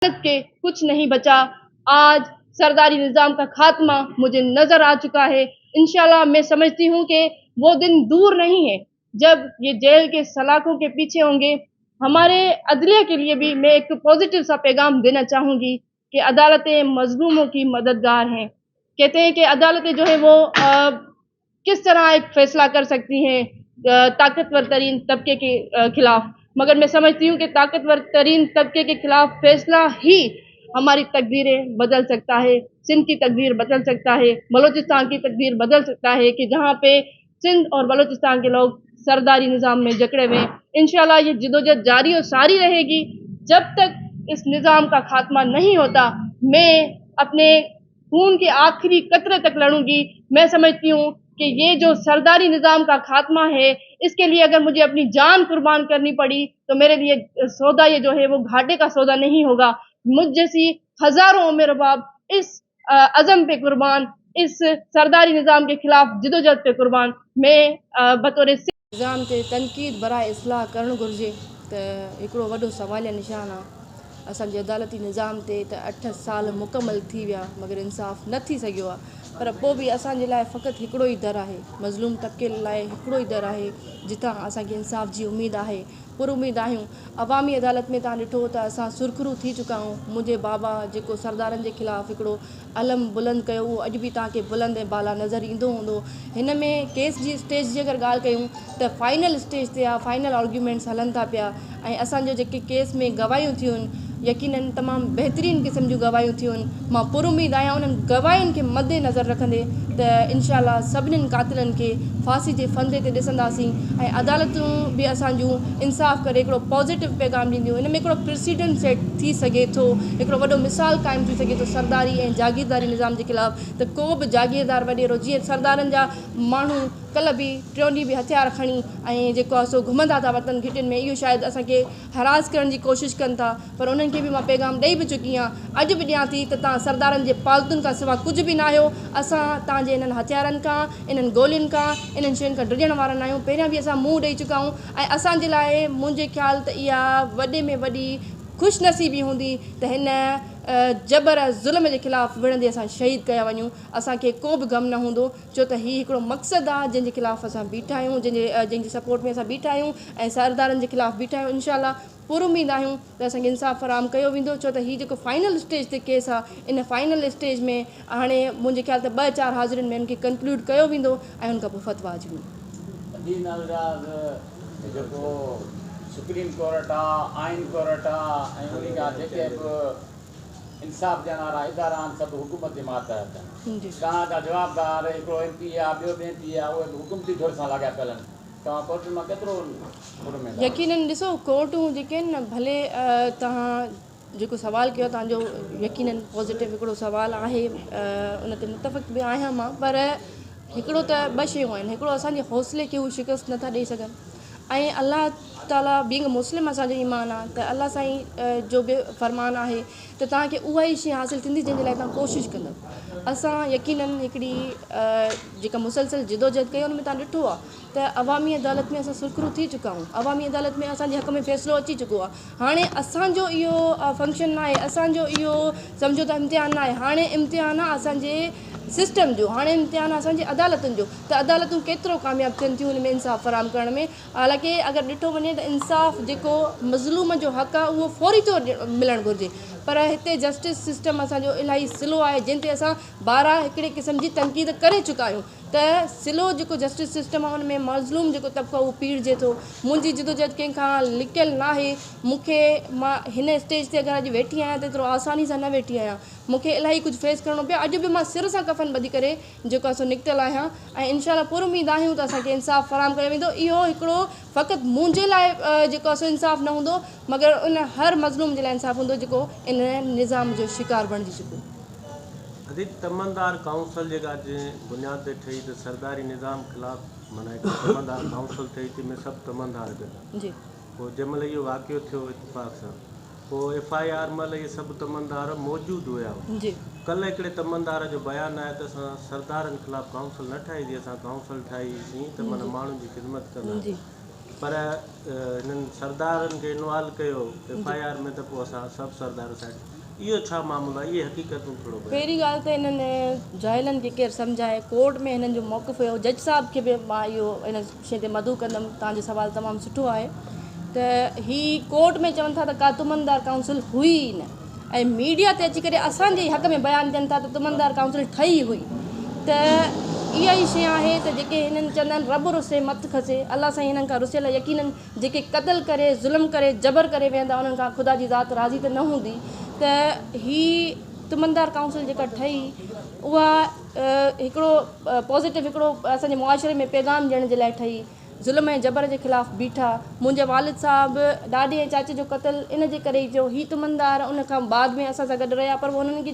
के कुछ नहीं बचा। आज सरदारी निज़ाम का खात्मा मुझे नज़र आ चुका है। इंशाल्लाह मैं समझती हूँ कि वो दिन दूर नहीं है जब ये जेल के सलाखों के पीछे होंगे। हमारे अदलिया के लिए भी मैं एक पॉजिटिव सा पैगाम देना चाहूँगी कि अदालतें मजलूमों की मददगार हैं। कहते हैं कि अदालतें जो है वो किस तरह एक फैसला कर सकती हैं ताकतवर तरीन तबके के खिलाफ, मगर मैं समझती हूँ कि ताकतवर तरीन तबके के खिलाफ फैसला ही हमारी तकदीरें बदल सकता है। सिंध की तकदीर बदल सकता है, बलूचिस्तान की तकदीर बदल सकता है कि जहाँ पे सिंध और बलूचिस्तान के लोग सरदारी निज़ाम में जकड़े हुए। इंशाल्लाह ये जिदोजहद जारी और सारी रहेगी जब तक इस निज़ाम का खात्मा नहीं होता। मैं अपने खून के आखिरी कतरे तक लड़ूंगी। मैं समझती हूँ कि ये जो सरदारी निज़ाम का खात्मा है, इसके लिए अगर मुझे अपनी जान कुर्बान करनी पड़ी तो मेरे लिए सौदा ये जो है वो घाटे का सौदा नहीं होगा। मुझ जैसी हजारों उम्र बाप इस अज़म पे कुर्बान, इस सरदारी निज़ाम के खिलाफ जिदोजहद पे कुर्बान। मैं बतौर निज़ाम ते तनक़ीद बराए इस्लाह करणु घुरिजे त हिकिड़ो वॾो सवालिया निशान आहे असांजे अदालती निज़ाम ते त 8 साल मुकमल थी विया मगर इंसाफ़ न थी सघियो आहे। पर पोइ बि असांजे लाइ फ़क़ति हिकिड़ो ई दर आहे, मज़लूम तबके लाइ हिकिड़ो ई दर आहे जितां असांखे इंसाफ़ जी उमेदु आहे। पुरुमीद आहियूं। अवामी अदालत में तव्हां ॾिठो त असां सुरखरू थी चुका आहियूं। मुंहिंजे बाबा जेको सरदारनि जे ख़िलाफ़ु हिकिड़ो अलम बुलंद कयो उहो अॼु बि तव्हांखे बुलंद ऐं बाला नज़र ईंदो हूंदो। हिन में केस जी स्टेज जी अगरि ॻाल्हि कयूं त फाइनल स्टेज ते आहे, फाइनल आर्ग्यूमेंट्स हलनि था पिया ऐं असांजो जेके केस में गवाहियूं थियूं आहिनि यकीनन तमामु बहितरीन क़िस्म जूं गवाहियूं थियूं आहिनि। मां पुरुमीद आहियां उन्हनि गवाहियुनि खे मदे नज़र रखंदे त इंशाल्लाह सभिनीनि कातिलनि खे फांसी जे फंदे ते ॾिसंदासीं ऐं अदालतूं बि असांजूं इंसाफ़ करे हिकिड़ो पॉज़िटिव पैगाम ॾींदियूं। हिन में हिकिड़ो प्रेसिडेंट सेट थी सघे थो, हिकिड़ो वॾो मिसाल क़ाइमु थी सघे थो सरदारी ऐं जागीरदारी निज़ाम जे ख़िलाफ़ु त को बि जागीरदार वॾेरो जीअं सरदारनि जा माण्हू कल्ह बि टियों ॾींहुं बि हथियार खणी ऐं जेको आहे सो घुमंदा था वतन घिटियुनि में, इहो शायदि असांखे हरास करण जी कोशिशि कनि था। पर उन्हनि खे बि मां पैगाम ॾेई बि चुकी आहियां, अॼु बि ॾियां थी त तव्हां सरदारनि जे पालतुनि खां सवाइ कुझु बि न आहियो। असां तव्हांजे इन्हनि हथियारनि खां, इन्हनि गोलियुनि खां, इन्हनि शयुनि खां डिॼण वारा न आहियूं। पहिरियां बि असां मुंहुं ॾेई चुका आहियूं ऐं असांजे लाइ मुंहिंजे ख़्याल त इहा वॾे में वॾी ख़ुशनसीबी हूंदी त हिन जबर ज़ुल्म जे ख़िलाफ़ु विढ़ंदे असां शहीद कया वञूं। असांखे को बि गम न हूंदो छो त हीउ हिकिड़ो मक़सदु आहे जंहिंजे ख़िलाफ़ु असां बीठा आहियूं, जंहिंजे सपोर्ट में असां बीठा आहियूं ऐं सरदारनि जे ख़िलाफ़ु बीठा आहियूं। इंशाल्लाह पुरुमीद आहियूं त असांखे इंसाफ़ फराहम कयो वेंदो छो त हीउ जेको फाइनल स्टेज ते केस आहे इन फाइनल स्टेज में हाणे मुंहिंजे ख़्याल त 2-4 हाज़िरनि में इनखे कंक्लूड कयो वेंदो ऐं उनखां पोइ फतवा अची जेको सुप्रीम कोर्ट आहे, आइन कोर्ट आहे ऐं उन खां जेके बि इंसाफ़ ॾियण वारा इदारा आहिनि सभु हुकूमत जे मातहत आहिनि। तव्हां जा जवाबदार हिकिड़ो MP आहे, ॿियो MP आहे, उहे हुकूमती धुर सां लॻा पियल आहिनि। तव्हां कोर्ट मां केतिरो यकीनन ॾिसो कोर्टूं जेके आहिनि न भले तव्हां जेको सुवालु कयो तव्हांजो यकीनन पॉज़िटिव हिकिड़ो सुवालु आहे, उन ते मुतफ़िक़ बि आहियां मां। पर हिकिड़ो त 2 शयूं आहिनि, हिकिड़ो असांजे हौसले खे हू शिकस्त नथा ॾेई सघनि ऐं अल्लाह ताला बींग मुस्लिम असांजो ईमान आहे त अल्लाह साईं जो बि फ़रमान आहे त तव्हांखे उहा ई शइ हासिलु थींदी जंहिंजे लाइ तव्हां कोशिशि कंदव। असां यकीनन हिकिड़ी जेका मुसलसल जिदोजहद कई उन में तव्हां ॾिठो आहे त अवामी अदालत में असां सुरखरू थी चुका आहियूं। अवामी अदालत में असांजे हक़ में फ़ैसिलो अची चुको आहे। हाणे असांजो इहो फंक्शन न आहे, असांजो इहो सम्झो त इम्तिहान न आहे, हाणे इम्तिहान आहे असांजे सिस्टम जो, हाणे इम्तिहान आहे असांजी अदालतुनि जो त अदालतूं केतिरो कामयाबु थियनि थियूं हुन में इंसाफ़ फराहम करण में। हालांकि अगरि ॾिठो वञे त इंसाफ़ जेको मज़लूम जो हक़ आहे उहो फौरी तौरु मिलणु घुरिजे, पर हिते जस्टिस सिस्टम असांजो इलाही स्लो आहे जंहिं ते असां 12 हिकिड़े क़िस्म जी तनक़ीद करे चुका आहियूं त स्लो जेको जस्टिस सिस्टम आहे हुन में मज़लूम जेको तबिको उहो पीड़िजे थो। मुंहिंजी जिदोजहद कंहिंखां लिकियलु न आहे। मां हिन स्टेज ते अगरि अॼु वेठी आहियां त एतिरो आसानी सां न वेठी आहियां, मूंखे इलाही कुझु फेस करिणो पियो। अॼु बि मां सिर सां कफ़न ॿधी करे जेको आहे सो निकितल आहियां ऐं इंशाल्लाह पुरुमीद आहियूं त असांखे इंसाफ़ फराहम कयो वेंदो। इहो हिकिड़ो फ़क़ति मुंहिंजे लाइ जेको आहे सो इंसाफ़ न हूंदो मगर उन हर मज़लूम जे लाइ इंसाफ़ हूंदो जेको इन निज़ाम जो शिकार बणिजी चुको। अधिक तमनदार काउंसिल जेका बुनियाद ते ठही त सरदारी निज़ाम ख़िलाफ़ु माना हिकु तमनदार काउंसिल ठही तंहिंमें सभु तमनदार गॾु जी। पोइ जंहिंमहिल इहो वाक़ियो थियो इतफ़ाक़ सां पोइ FIR महिल इहे सभु तमनदार मौजूदु हुया। जी। कल्ह हिकिड़े तमनदार जो बयानु आहे त असां सरदारनि ख़िलाफ़ु काउंसिल न ठाही, असां काउंसिल ठाहीसीं त माना माण्हुनि जी ख़िदमत कंदा। पर हिननि सरदारनि खे इन्वॉल्व कयो FIR में त पोइ असां सभु सरदार साइड इहो छा मामलो आहे, इहे हक़ीक़तूं थोरो पहिरीं ॻाल्हि त हिननि जाइलनि खे केरु सम्झाए, कोर्ट में हिननि जो मौक़िफ़ हुयो, जज साहब खे बि मां इहो हिन शइ ते मदू कंदमि, तव्हांजो सुवालु तमामु सुठो आहे त ही कोर्ट में चवनि था त का तुमनदार काउंसिल हुई ई न, ऐं मीडिया ते अची करे असांजे हक़ में बयानु ॾियनि था त तुमनदार काउंसिल ठही हुई, त इहा ई शइ आहे त जेके हिननि चवंदा आहिनि रब रुसे मत खसे, अलाह साईं हिननि खां रुसियल यकीननि जेके क़तल करे ज़ुल्म करे जबर करे वेंदा उन्हनि खां ख़ुदा जी ज़ात राज़ी त न हूंदी, त ही तुमनदार काउंसिल जेका ठही उहा हिकिड़ो पॉज़िटिव हिकिड़ो असांजे मुआशरे में पैगाम ॾियण जे लाइ ठही, ज़ुल्म ऐं जबर जे ख़िलाफ़ु बीठा। मुंहिंजे वालिद साहिबु ॾाॾे ऐं चाचे जो क़तल इन जे करे जो ही तुमनदार उन खां बाद में असां सां गॾु रहिया, पर उन्हनि खे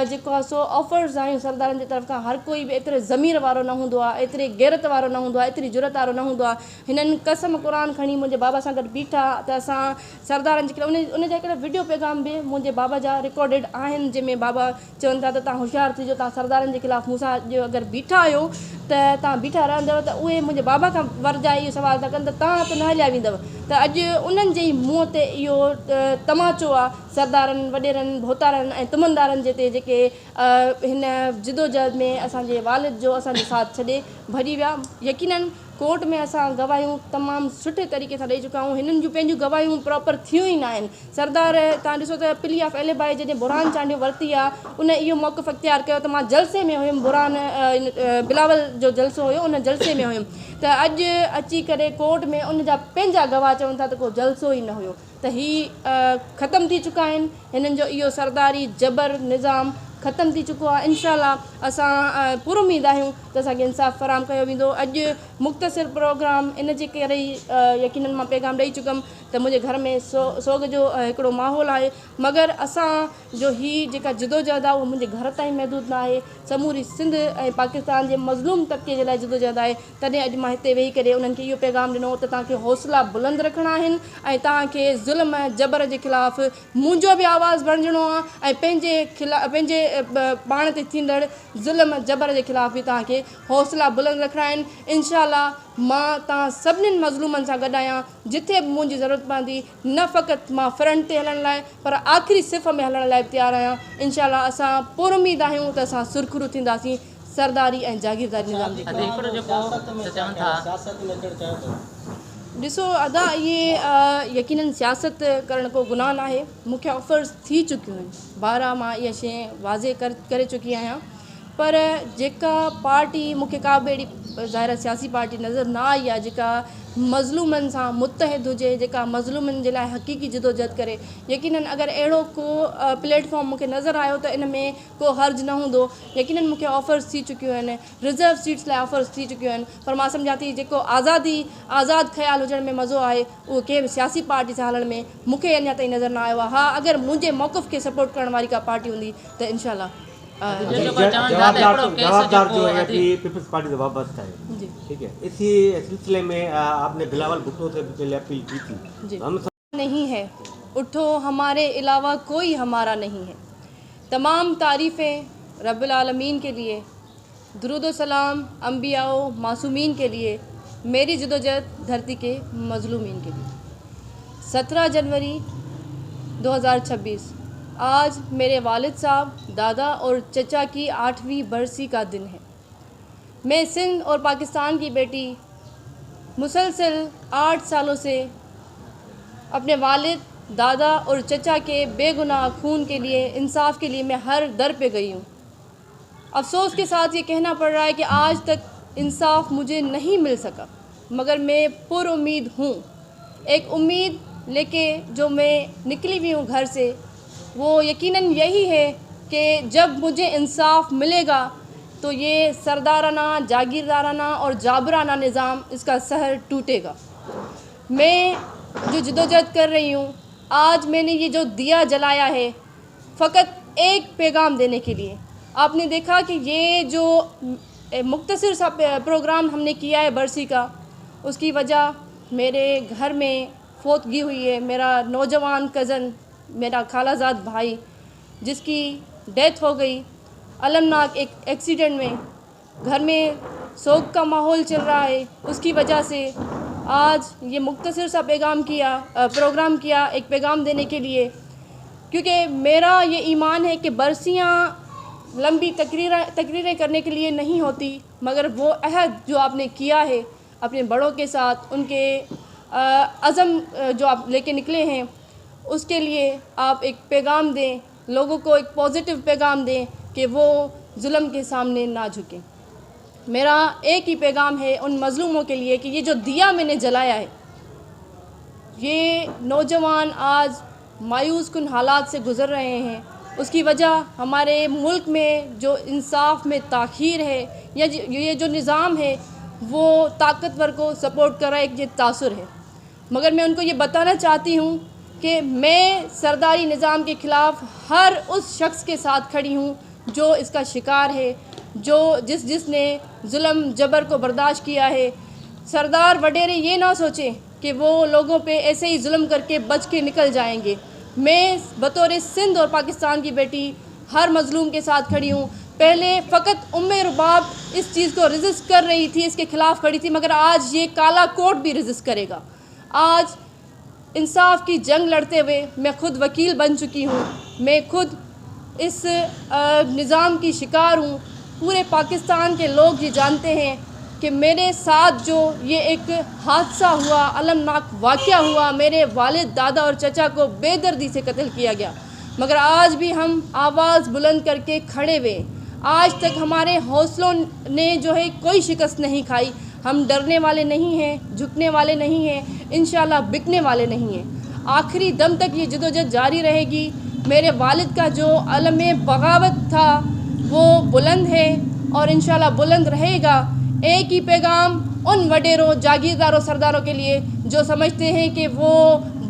जेको आहे सो ऑफर्स आहियूं सरदारनि जी तरफ़ खां, हर कोई बि एतिरे ज़मीर वारो न हूंदो आहे, एतिरे गैरत वारो न हूंदो आहे, एतिरी जुरत वारो न हूंदो आहे। हिननि कसम क़ुर खणी मुंहिंजे बाबा सां गॾु बीठा त असां सरदारनि जे खिलाफ़ उन जा हिकिड़ा वीडियो पैगाम बि मुंहिंजे बाबा जा रिकॉर्डेड आहिनि, जंहिंमें बाबा चवनि था त तव्हां होशियारु थिजो, तव्हां सरदारनि जे ख़िलाफ़ु मूंसां जो अगरि बीठा आहियो त तव्हां बीठा रहंदव त उहे मुंहिंजे बाबा खां वरजा इहो सवाल था कनि त तव्हां त न हलिया वेंदव, त अॼु उन्हनि जे ई मुंहं ते इहो तमाचो आहे सरदारनि वॾेरनि भोतारनि ऐं तुमनदारनि जे ते जेके हिन जिदोजहद में असांजे वालिद जो असांजो साथ छॾे भॼी विया। यकीननि कोर्ट में असां गवाहियूं तमामु सुठे तरीक़े सां ॾेई चुका आहियूं, हिननि जूं पंहिंजूं गवाहियूं प्रॉपर थियूं ई न आहिनि। सरदार तव्हां ॾिसो त प्ली ऑफ एलिबाई जॾहिं बुरहान चांडियो वरिती आहे उन इहो मौक़िफ़ अख़्तियार कयो त मां जलसे में हुयुमि, बुरहान बिलावल जो जलसो हुयो उन जलसे में हुयुमि, त अॼु अची करे कोर्ट में उन जा पंहिंजा गवाह चवनि था त को जलसो ई न हुयो, त ही ख़तमु थी चुका आहिनि, हिननि जो इहो सरदारी जबर निज़ाम ख़तमु थी चुको आहे। इंशाअल्लाह असां पुर उमीद आहियूं त असांखे इंसाफ़ फ़राहम कयो वेंदो। अॼु मुख़्तसिर प्रोग्राम इन जे करे ई यकीननि मां पैगाम ॾेई चुकमि त मुंहिंजे घर में सोग जो हिकिड़ो माहौल आहे, मगर असांजो ही जेका जिदोजहद आहे उहो मुंहिंजे घर ताईं महदूद न आहे, समूरी सिंध ऐं पाकिस्तान जे मज़लूम तबिके जे लाइ जिदोजहद आहे। तॾहिं अॼु मां हिते वेही करे उन्हनि खे इहो पैगाम ॾिनो त तव्हांखे हौसला बुलंद रखणा आहिनि ऐं तव्हांखे ज़ुल्म ऐं जबर जे ख़िलाफ़ु मुंहिंजो बि आवाज़ु बणिजणो आहे ऐं पंहिंजे पाण ते थींदड़ ज़ुल्म जबर जे ख़िलाफ़ बि तव्हांखे हौसला बुलंद रखणा आहिनि। इंशाअल्लाह मां तव्हां सभिनीनि मज़लूमनि सां गॾु आहियां, जिथे बि मुंहिंजी ज़रूरत पवंदी, न फ़क़ति मां फ्रंट ते हलण लाइ पर आख़िरी सिफ़ में हलण लाइ तयारु आहियां। इंशाअल्लाह असां पुर उमीद आहियूं त असां सुरखरू थींदासीं सरदारी ऐं जागीरदारी निज़ाम जे। ॾिसो अदा इहे यकीननि सियासत करणु को गुनाह न आहे, मूंखे ऑफर्स थी चुकियूं आहिनि, 12 मां इहा शइ वाज़े करे चुकी आहियां, पर जेका पार्टी मूंखे का बि अहिड़ी ज़ाहिर सियासी पार्टी नज़र न आई आहे जेका मज़लूमनि सां मुतहिद हुजे, जेका मज़लूमनि जे लाइ हक़ीक़ी जिदोजहद करे। यकीननि अगरि अहिड़ो को प्लेटफॉर्म मूंखे नज़र आयो त इन में को हर्ज न हूंदो। यकीननि मूंखे ऑफर्स थी चुकियूं आहिनि, रिज़र्व सीट्स लाइ ऑफर्स थी चुकियूं आहिनि, पर मां सम्झां थी जेको आज़ादु ख़्यालु हुजण में मज़ो आहे उहो कंहिं बि सियासी पार्टी सां हलण में मूंखे अञा ताईं नज़र न आयो आहे। हा, अगरि मुंहिंजे मौक़िफ़ खे सपोर्ट करण वारी का पार्टी हूंदी त इंशाअल्लाह जवाबदार जो है कि पीपल्स पार्टी से वापस है, ठीक है। इसी सिलसिले में आपने बिलावल भुट्टो से पहले अपील की थी, हम नहीं है, उठो हमारे अलावा कोई हमारा नहीं है। तमाम तारीफ़ें रब्बुल आलमीन के लिए, दुरूद सलाम अंबियाओ मासूमीन के लिए, मेरी जिदोजहद धरती के मज़लूमीन के लिए। 17 जनवरी 2026 आज मेरे वालिद साहब, दादा और चचा की 8वीं बरसी का दिन है। मैं सिंध और पाकिस्तान की बेटी मुसलसल 8 सालों से अपने वालिद, दादा और चचा के बेगुनाह खून के लिए, इंसाफ के लिए मैं हर दर पे गई हूँ। अफसोस के साथ ये कहना पड़ रहा है कि आज तक इंसाफ मुझे नहीं मिल सका, मगर मैं पुर उम्मीद हूँ। एक उम्मीद लेके जो मैं निकली हुई हूँ घर से, वो यकीनन यही है कि जब मुझे इंसाफ मिलेगा तो ये सरदाराना, जागीरदाराना और जाबराना निज़ाम इसका सहर टूटेगा। मैं जो जिदोजहद कर रही हूँ, आज मैंने ये जो दिया जलाया है फ़कत एक पैगाम देने के लिए। आपने देखा कि ये जो मुख्तसर सा प्रोग्राम हमने किया है बरसी का, उसकी वजह मेरे घर में फौतगी हुई है। मेरा नौजवान कज़न, मेरा खालाजाद भाई जिसकी डेथ हो गई अलमनाक एक एक्सीडेंट में, घर में सोग का माहौल चल रहा है। उसकी वजह से آج یہ مختصر سا پروگرام کیا ایک پیغام دینے کے لیے، کیونکہ میرا یہ ایمان ہے کہ برسیاں لمبی تقریریں کرنے کے لیے نہیں ہوتی، مگر وہ عہد جو آپ نے کیا ہے اپنے بڑوں کے ساتھ، ان کے عزم جو آپ لے کے نکلے ہیں، اس کے لیے آپ ایک پیغام دیں، لوگوں کو ایک پازیٹیو پیغام دیں کہ وہ ظلم کے سامنے نہ جھکیں۔ میرا ایک ہی پیغام ہے ان مظلوموں کے لیے کہ یہ جو دیا میں نے جلایا ہے، یہ نوجوان آج مایوس کن حالات سے گزر رہے ہیں، اس کی وجہ ہمارے ملک میں جو انصاف میں تاخیر ہے، یا یہ جو نظام ہے وہ طاقتور کو سپورٹ کر رہا ہے، یہ تاثر ہے۔ مگر میں ان کو یہ بتانا چاہتی ہوں کہ میں سرداری نظام کے خلاف ہر اس شخص کے ساتھ کھڑی ہوں جو اس کا شکار ہے، جس نے ظلم جبر کو برداشت کیا ہے۔ سردار وڈیرے یہ نہ سوچیں کہ وہ لوگوں پہ ایسے ہی ظلم کر کے بچ کے نکل جائیں گے۔ میں بطور سندھ اور پاکستان کی بیٹی ہر مظلوم کے ساتھ کھڑی ہوں۔ پہلے فقط رباب اس چیز کو ریزسٹ کر رہی تھی، اس کے خلاف کھڑی تھی، مگر آج یہ کالا کوٹ بھی ریزسٹ کرے گا۔ آج انصاف کی جنگ لڑتے ہوئے میں خود وکیل بن چکی ہوں، میں خود اس نظام کی شکار ہوں۔ پورے پاکستان کے لوگ یہ جانتے ہیں کہ میرے ساتھ جو یہ ایک حادثہ ہوا، المناک واقعہ ہوا، میرے والد، دادا اور چچا کو بے دردی سے قتل کیا گیا، مگر آج بھی ہم آواز بلند کر کے کھڑے ہوئے۔ آج تک ہمارے حوصلوں نے جو ہے کوئی شکست نہیں کھائی۔ ہم ڈرنے والے نہیں ہیں، جھکنے والے نہیں ہیں، انشاءاللہ بکنے والے نہیں ہیں۔ آخری دم تک یہ جدوجہد جاری رہے گی۔ میرے والد کا جو علم بغاوت تھا وہ بلند ہے اور انشاءاللہ بلند رہے گا۔ ایک ہی پیغام ان وڈیروں، جاگیرداروں، سرداروں کے لیے جو سمجھتے ہیں کہ وہ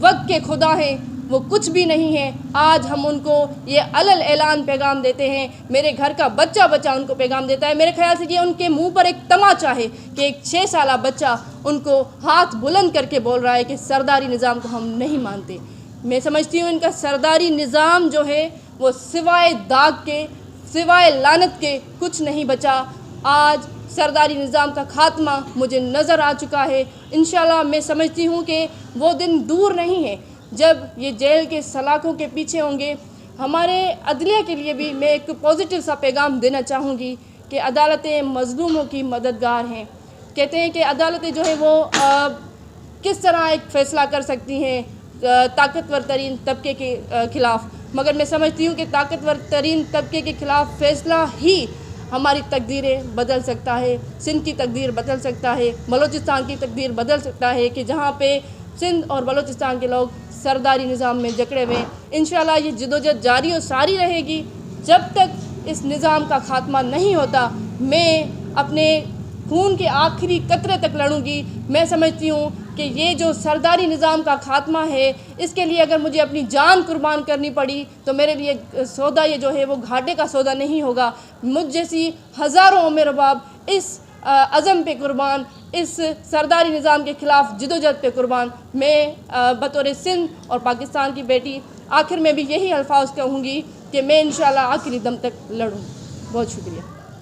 وقت کے خدا ہیں، وہ کچھ بھی نہیں ہیں۔ آج ہم ان کو یہ علل اعلان پیغام دیتے ہیں، میرے گھر کا بچہ ان کو پیغام دیتا ہے۔ میرے خیال سے یہ ان کے منہ پر ایک تماچا ہے کہ ایک 6 سالہ بچہ ان کو ہاتھ بلند کر کے بول رہا ہے کہ سرداری نظام کو ہم نہیں مانتے۔ میں سمجھتی ہوں ان کا سرداری نظام جو ہے وہ سوائے داغ کے، سوائے لعنت کے کچھ نہیں بچا۔ آج سرداری نظام کا خاتمہ مجھے نظر آ چکا ہے۔ انشاءاللہ میں سمجھتی ہوں کہ وہ دن دور نہیں ہے جب یہ جیل کے سلاخوں کے پیچھے ہوں گے۔ ہمارے عدلیہ کے لیے بھی میں ایک پازیٹیو سا پیغام دینا چاہوں گی کہ عدالتیں مظلوموں کی مددگار ہیں۔ کہتے ہیں کہ عدالتیں جو ہے وہ کس طرح ایک فیصلہ کر سکتی ہیں طاقتور ترین طبقے کے خلاف، مگر میں سمجھتی ہوں کہ طاقتور ترین طبقے کے خلاف فیصلہ ہی ہماری تقدیریں بدل سکتا ہے، سندھ کی تقدیر بدل سکتا ہے، بلوچستان کی تقدیر بدل سکتا ہے، کہ جہاں پہ سندھ اور بلوچستان کے لوگ سرداری نظام میں جکڑے ہوئے۔ انشاءاللہ یہ جدوجہد جاری و ساری رہے گی جب تک اس نظام کا خاتمہ نہیں ہوتا۔ میں اپنے خون کے آخری قطرے تک لڑوں گی۔ میں سمجھتی ہوں کہ یہ جو سرداری نظام کا خاتمہ ہے، اس کے لیے اگر مجھے اپنی جان قربان کرنی پڑی تو میرے لیے سودا یہ جو ہے وہ گھاٹے کا سودا نہیں ہوگا۔ مجھ جیسی ہزاروں رباب اس عزم پہ قربان، اس سرداری نظام کے خلاف جدوجہد پہ قربان۔ میں بطور سندھ اور پاکستان کی بیٹی آخر میں بھی یہی الفاظ کہوں گی کہ میں انشاءاللہ آخری دم تک لڑوں۔ بہت شکریہ۔